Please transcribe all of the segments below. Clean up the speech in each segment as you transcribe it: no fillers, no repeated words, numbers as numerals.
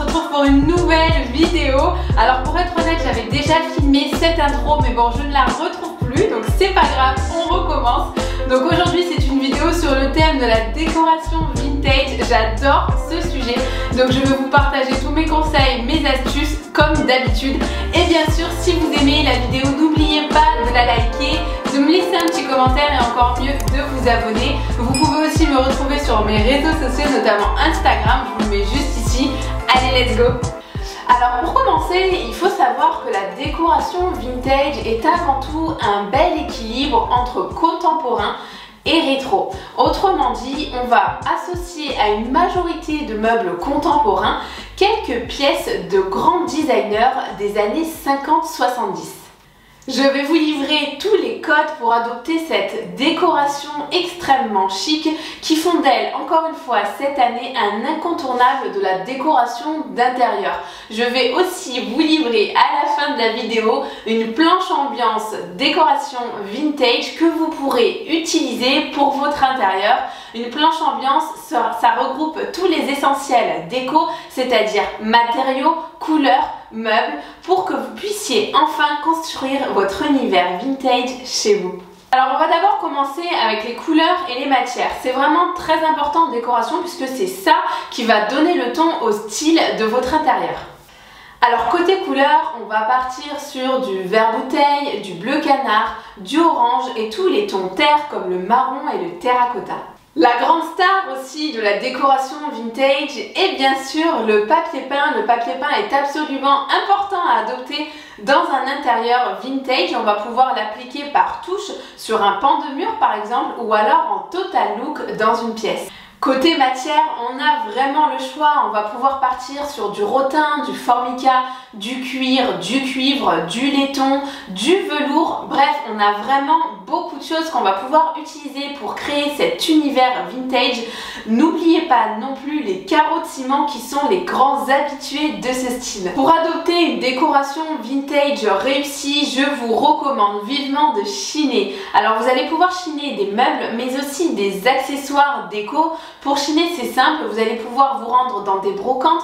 retrouve pour une nouvelle vidéo. Alors pour être honnête, j'avais déjà filmé cette intro, mais bon, je ne la retrouve plus, donc c'est pas grave, on recommence. Donc aujourd'hui c'est une vidéo sur le thème de la décoration vintage. J'adore ce sujet, donc je vais vous partager tous mes conseils, mes astuces comme d'habitude. Et bien sûr, si vous aimez la vidéo, n'oubliez pas de la liker, de me laisser un petit commentaire et encore mieux de vous abonner. Vous pouvez aussi me retrouver sur mes réseaux sociaux, notamment Instagram, je vous le mets juste ici. Allez, let's go! Alors pour commencer, il faut savoir que la décoration vintage est avant tout un bel équilibre entre contemporain et rétro. Autrement dit, on va associer à une majorité de meubles contemporains quelques pièces de grands designers des années 50-70. Je vais vous livrer tous les codes pour adopter cette décoration extrêmement chic qui font d'elle, encore une fois cette année, un incontournable de la décoration d'intérieur. Je vais aussi vous livrer à la fin de la vidéo une planche ambiance décoration vintage que vous pourrez utiliser pour votre intérieur. Une planche ambiance, ça regroupe tous les essentiels déco, c'est-à-dire matériaux, couleurs, meubles, pour que vous puissiez enfin construire votre univers vintage chez vous. Alors on va d'abord commencer avec les couleurs et les matières. C'est vraiment très important en décoration puisque c'est ça qui va donner le ton au style de votre intérieur. Alors côté couleur, on va partir sur du vert bouteille, du bleu canard, du orange et tous les tons terre comme le marron et le terracotta. La grande star aussi de la décoration vintage est bien sûr le papier peint. Le papier peint est absolument important à adopter dans un intérieur vintage. On va pouvoir l'appliquer par touche sur un pan de mur par exemple ou alors en total look dans une pièce. Côté matière, on a vraiment le choix. On va pouvoir partir sur du rotin, du formica, du cuir, du cuivre, du laiton, du velours. Bref, on a vraiment beaucoup de choses qu'on va pouvoir utiliser pour créer cet univers vintage. N'oubliez pas non plus les carreaux de ciment qui sont les grands habitués de ce style. Pour adopter une décoration vintage réussie, je vous recommande vivement de chiner. Alors vous allez pouvoir chiner des meubles mais aussi des accessoires déco. Pour chiner, c'est simple, vous allez pouvoir vous rendre dans des brocantes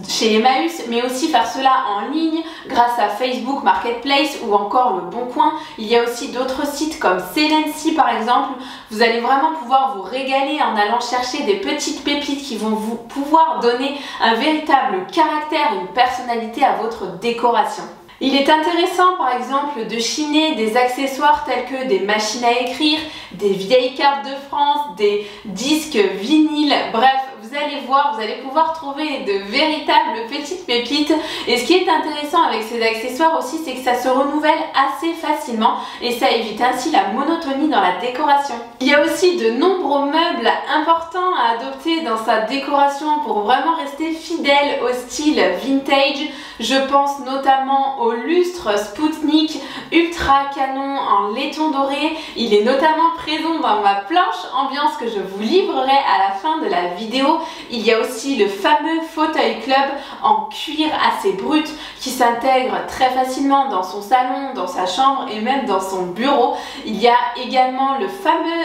chez Emmaüs, mais aussi faire cela en ligne grâce à Facebook Marketplace ou encore Le Bon Coin. Il y a aussi d'autres sites comme Celency par exemple. Vous allez vraiment pouvoir vous régaler en allant chercher des petites pépites qui vont vous pouvoir donner un véritable caractère, une personnalité à votre décoration. Il est intéressant par exemple de chiner des accessoires tels que des machines à écrire, des vieilles cartes de France, des disques vinyles, bref, vous allez voir, vous allez pouvoir trouver de véritables petites pépites. Et ce qui est intéressant avec ces accessoires aussi, c'est que ça se renouvelle assez facilement et ça évite ainsi la monotonie dans la décoration. Il y a aussi de nombreux meubles importants à adopter dans sa décoration pour vraiment rester fidèle au style vintage. Je pense notamment au lustre Spoutnik Ultra Canon en laiton doré. Il est notamment présent dans ma planche ambiance que je vous livrerai à la fin de la vidéo. Il y a aussi le fameux fauteuil club en cuir assez brut qui s'intègre très facilement dans son salon, dans sa chambre et même dans son bureau. Il y a également le fameux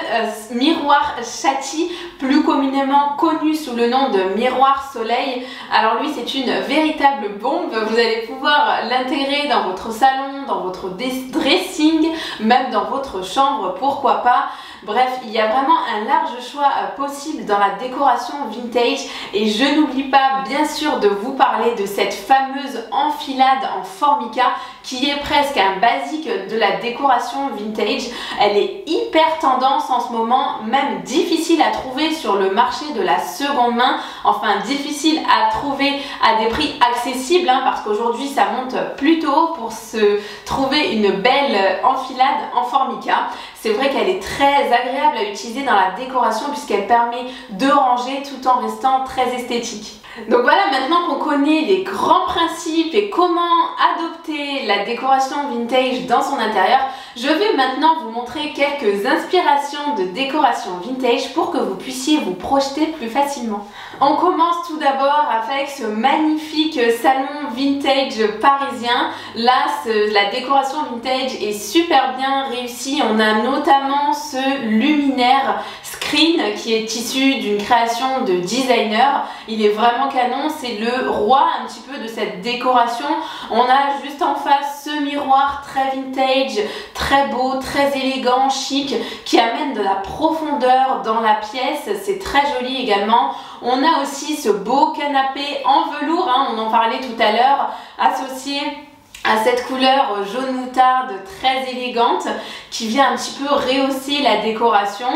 miroir Chati, plus communément connu sous le nom de miroir soleil. Alors lui, c'est une véritable bombe. Vous allez pouvoir l'intégrer dans votre salon, dans votre dressing, même dans votre chambre, pourquoi pas. Bref, il y a vraiment un large choix possible dans la décoration vintage et je n'oublie pas bien sûr de vous parler de cette fameuse enfilade en formica qui est presque un basique de la décoration vintage. Elle est hyper tendance en ce moment, même difficile à trouver sur le marché de la seconde main, enfin difficile à trouver à des prix accessibles parce qu'aujourd'hui ça monte plutôt pour se trouver une belle enfilade en formica. C'est vrai qu'elle est très agréable à utiliser dans la décoration puisqu'elle permet de ranger tout en restant très esthétique. Donc voilà, maintenant qu'on connaît les grands principes et comment adopter la décoration vintage dans son intérieur, je vais maintenant vous montrer quelques inspirations de décoration vintage pour que vous puissiez vous projeter plus facilement. On commence tout d'abord avec ce magnifique salon vintage parisien. Là, la décoration vintage est super bien réussie. On a notamment ce luminaire screen qui est issu d'une création de designer. Il est vraiment canon, c'est le roi un petit peu de cette décoration. On a juste en face ce miroir très vintage, très beau, très élégant, chic, qui amène de la profondeur dans la pièce. C'est très joli également. On a aussi ce beau canapé en velours, hein, on en parlait tout à l'heure, associé à cette couleur jaune moutarde très élégante qui vient un petit peu rehausser la décoration.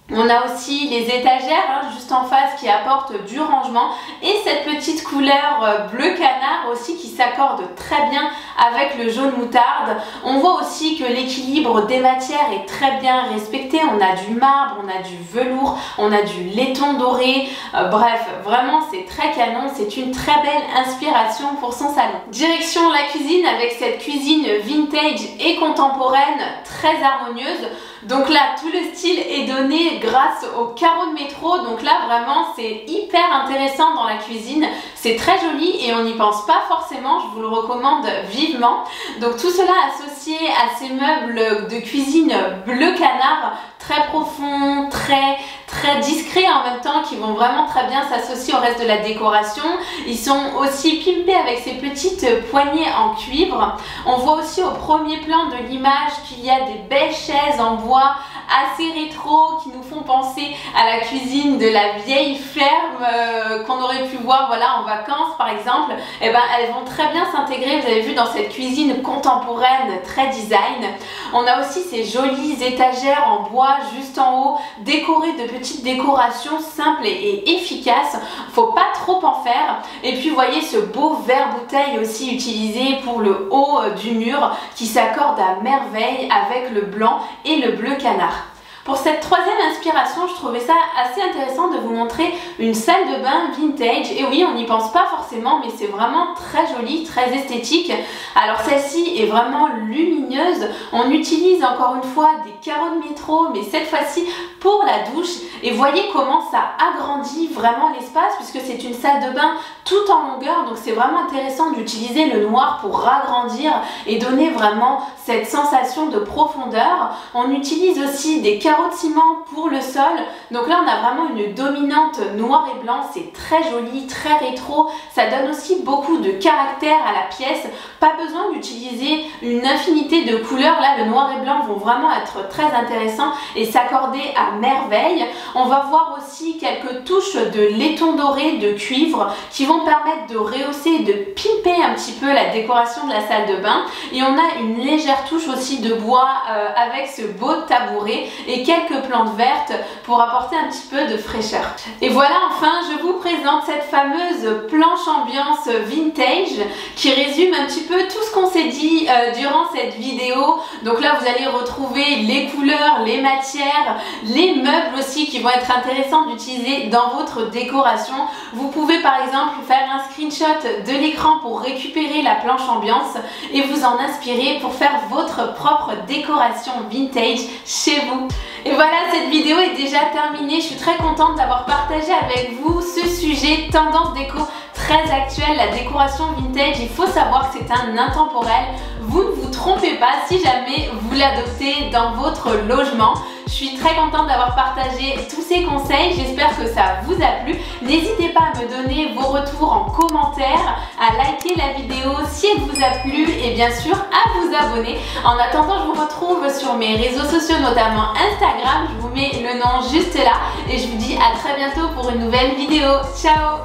On a aussi les étagères hein, juste en face qui apportent du rangement et cette petite couleur bleu canard aussi qui s'accorde très bien avec le jaune moutarde. On voit aussi que l'équilibre des matières est très bien respecté. On a du marbre, on a du velours, on a du laiton doré. Bref, vraiment c'est très canon. C'est une très belle inspiration pour son salon. Direction la cuisine avec cette cuisine vintage et contemporaine très harmonieuse. Donc là, tout le style est donné grâce au carreau de métro. Donc là, vraiment, c'est hyper intéressant dans la cuisine. C'est très joli et on n'y pense pas forcément. Je vous le recommande vivement. Donc tout cela associé à ces meubles de cuisine bleu canard, très profond, très discrets en même temps, qui vont vraiment très bien s'associer au reste de la décoration. Ils sont aussi pimpés avec ces petites poignées en cuivre. On voit aussi au premier plan de l'image qu'il y a des belles chaises en bois assez rétro qui nous font penser à la cuisine de la vieille ferme qu'on aurait pu voir voilà, en vacances par exemple. Et ben, elles vont très bien s'intégrer, vous avez vu, dans cette cuisine contemporaine très design. On a aussi ces jolies étagères en bois juste en haut, décorées de petites décorations simples et efficaces. Faut pas trop en faire. Et puis vous voyez ce beau verre bouteille aussi utilisé pour le haut du mur qui s'accorde à merveille avec le blanc et le bleu canard. Pour cette troisième inspiration, je trouvais ça assez intéressant de vous montrer une salle de bain vintage. Et oui, on n'y pense pas forcément, mais c'est vraiment très joli, très esthétique. Alors celle-ci est vraiment lumineuse. On utilise encore une fois des carreaux de métro, mais cette fois-ci pour la douche. Et voyez comment ça agrandit vraiment l'espace, puisque c'est une salle de bain tout en longueur. Donc c'est vraiment intéressant d'utiliser le noir pour agrandir et donner vraiment cette sensation de profondeur. On utilise aussi des carreaux de ciment pour le sol. Donc là on a vraiment une dominante noir et blanc, c'est très joli, très rétro. Ça donne aussi beaucoup de caractère à la pièce. Pas besoin d'utiliser une infinité de couleurs. Là le noir et blanc vont vraiment être très intéressants et s'accorder à merveille. On va voir aussi quelques touches de laiton doré, de cuivre, qui vont permettre de rehausser et de pimper un petit peu la décoration de la salle de bain. Et on a une légère touche aussi de bois avec ce beau tabouret et quelques plantes vertes pour apporter un petit peu de fraîcheur. Et voilà, enfin je vous présente cette fameuse planche ambiance vintage qui résume un petit peu tout ce qu'on s'est dit durant cette vidéo. Donc là vous allez retrouver les couleurs, les matières, les meubles aussi qui vont être intéressants d'utiliser dans votre décoration. Vous pouvez par exemple faire un screenshot de l'écran pour récupérer la planche ambiance et vous en inspirer pour faire votre propre décoration vintage chez vous. Et voilà, cette vidéo est déjà terminée. Je suis très contente d'avoir partagé avec vous ce sujet tendance déco très actuelle, la décoration vintage. Il faut savoir que c'est un intemporel. Vous ne vous trompez pas si jamais vous l'adoptez dans votre logement. Je suis très contente d'avoir partagé tous ces conseils. J'espère que ça vous a plu. N'hésitez pas à me donner vos retours en commentaire, à liker la vidéo si elle vous a plu et bien sûr à vous abonner. En attendant, je vous retrouve sur mes réseaux sociaux, notamment Instagram. Je vous mets le nom juste là et je vous dis à très bientôt pour une nouvelle vidéo. Ciao!